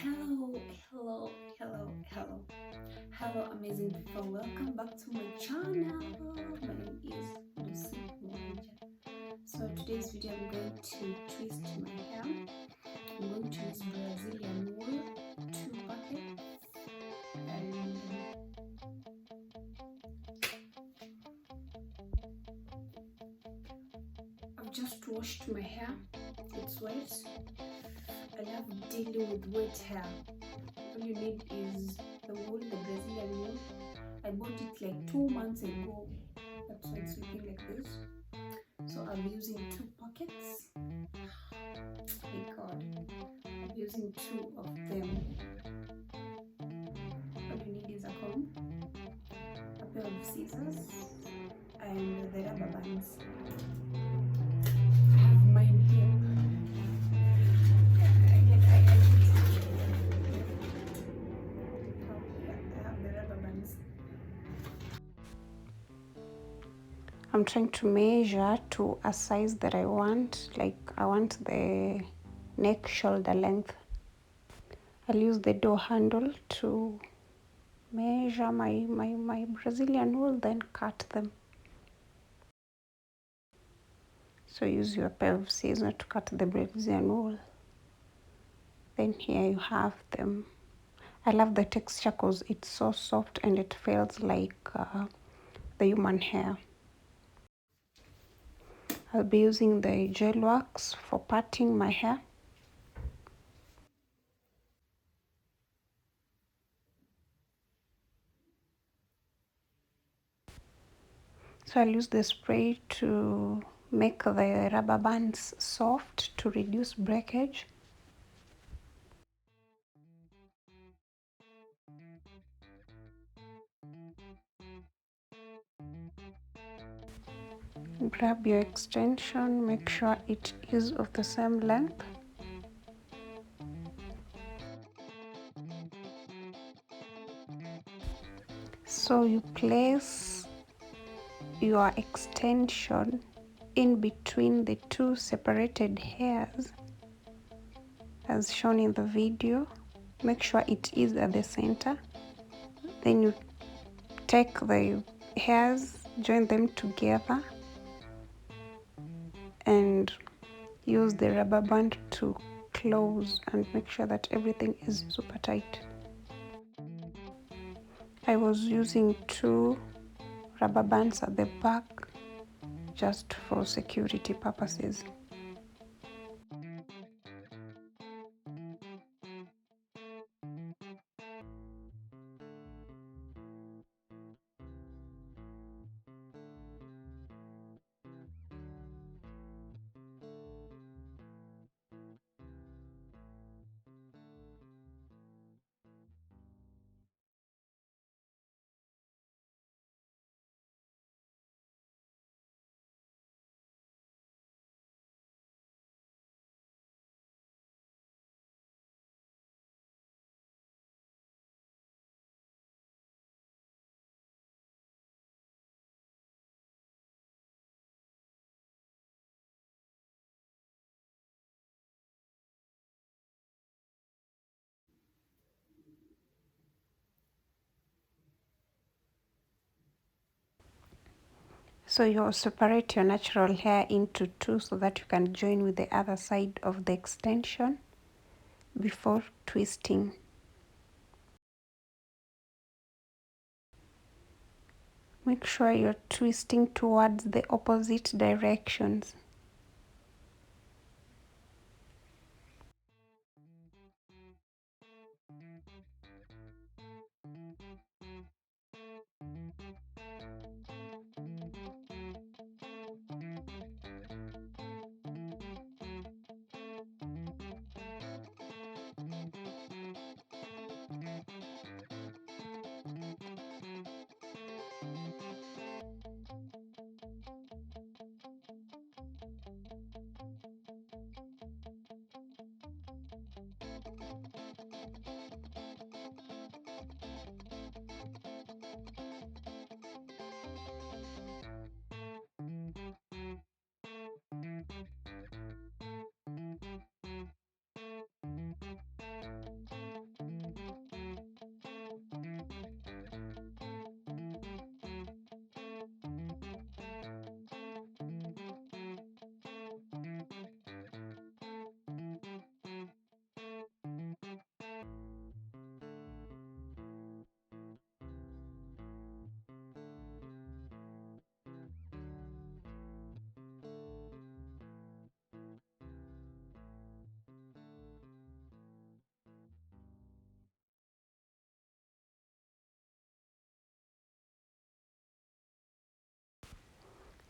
Hello, hello, hello, hello, hello, amazing people. Welcome back to my channel. My name is Lucy Mwanja. So today's video, I'm going to twist my hair. I'm going to use Brazilian wool, 2 packets, and I've just washed my hair. It's wet. I love dealing with wet hair. All you need is the wool, the Brazilian wool. I bought it like 2 months ago. That's why it's looking like this. So I'm using 2 packets. My god, I'm using 2 of them. All you need is a comb, a pair of scissors, and the rubber bands. I have mine here. I have the rubber bands. I'm trying to measure to a size that I want. Like I want the neck shoulder length. I'll use the door handle to measure my Brazilian wool, then cut them. So use your pair of scissors to cut the Brazilian wool. Then here you have them. I love the texture because it's so soft and it feels like the human hair. I'll be using the gel wax for parting my hair. So I'll use the spray to make the rubber bands soft to reduce breakage. Grab your extension, make sure it is of the same length. So you place your extension in between the two separated hairs as shown in the video. Make sure it is at the center. Then you take the hairs, join them together, and use the rubber band to close and make sure that everything is super tight. I was using 2 rubber bands at the back just for security purposes. So you separate your natural hair into 2 so that you can join with the other side of the extension before twisting. Make sure you're twisting towards the opposite directions.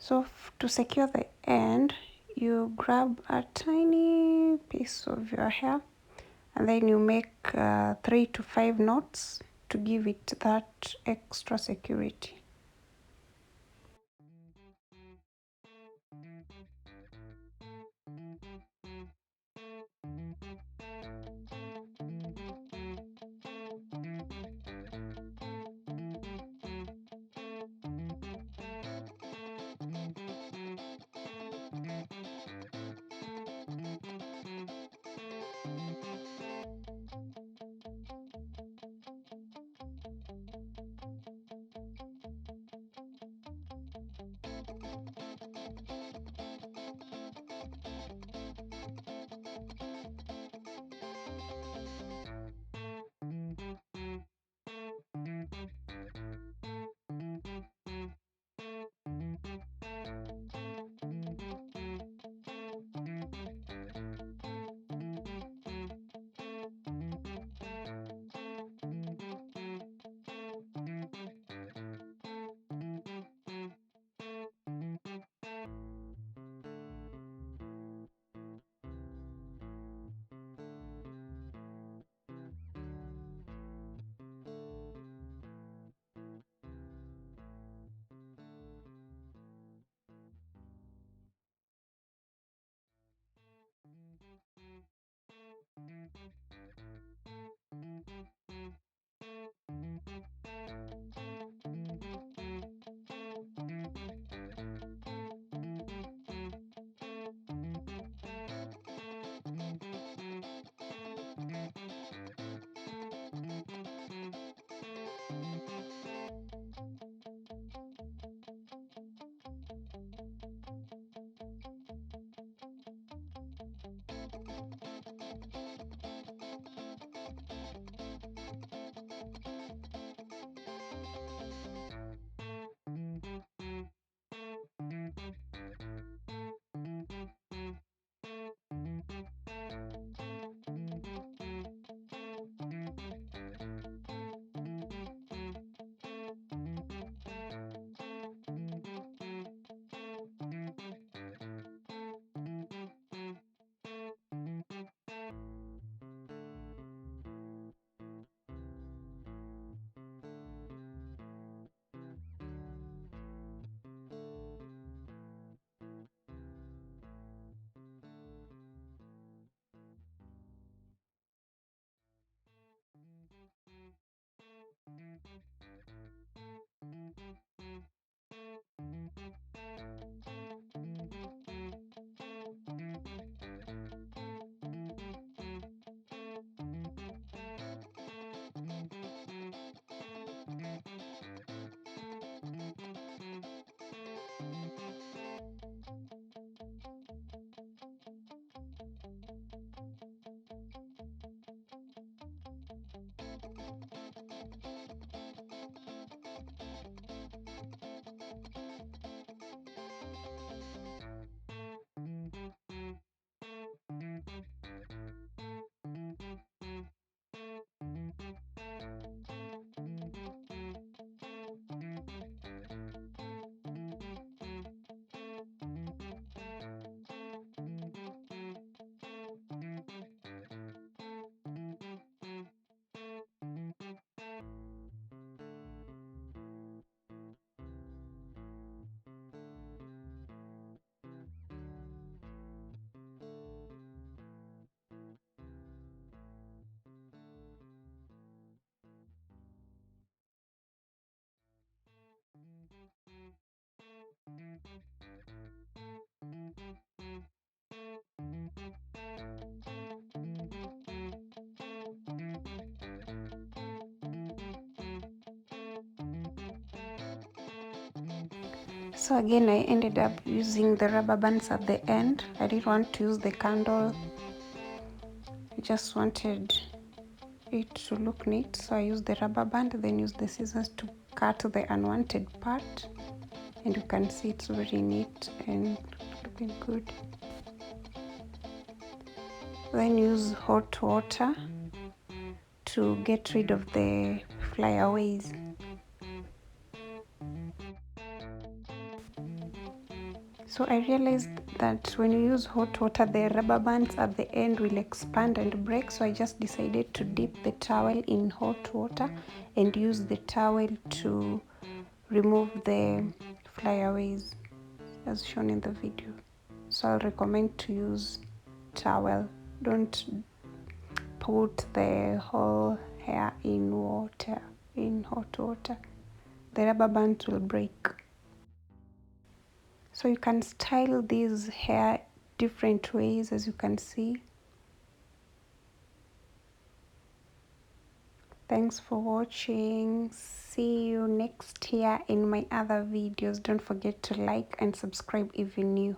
So to secure the end, you grab a tiny piece of your hair and then you make 3 to 5 knots to give it that extra security. So again, I ended up using the rubber bands at the end. I didn't want to use the candle. I just wanted it to look neat. So I used the rubber band, then used the scissors to cut the unwanted part. And you can see it's very neat and looking good. Then use hot water to get rid of the flyaways. So I realized that when you use hot water, the rubber bands at the end will expand and break. So I just decided to dip the towel in hot water and use the towel to remove the flyaways as shown in the video. So I'll recommend to use towel. Don't put the whole hair in water, in hot water. The rubber bands will break. So you can style this hair different ways, as you can see. Thanks for watching. See you next year in my other videos. Don't forget to like and subscribe if you're new.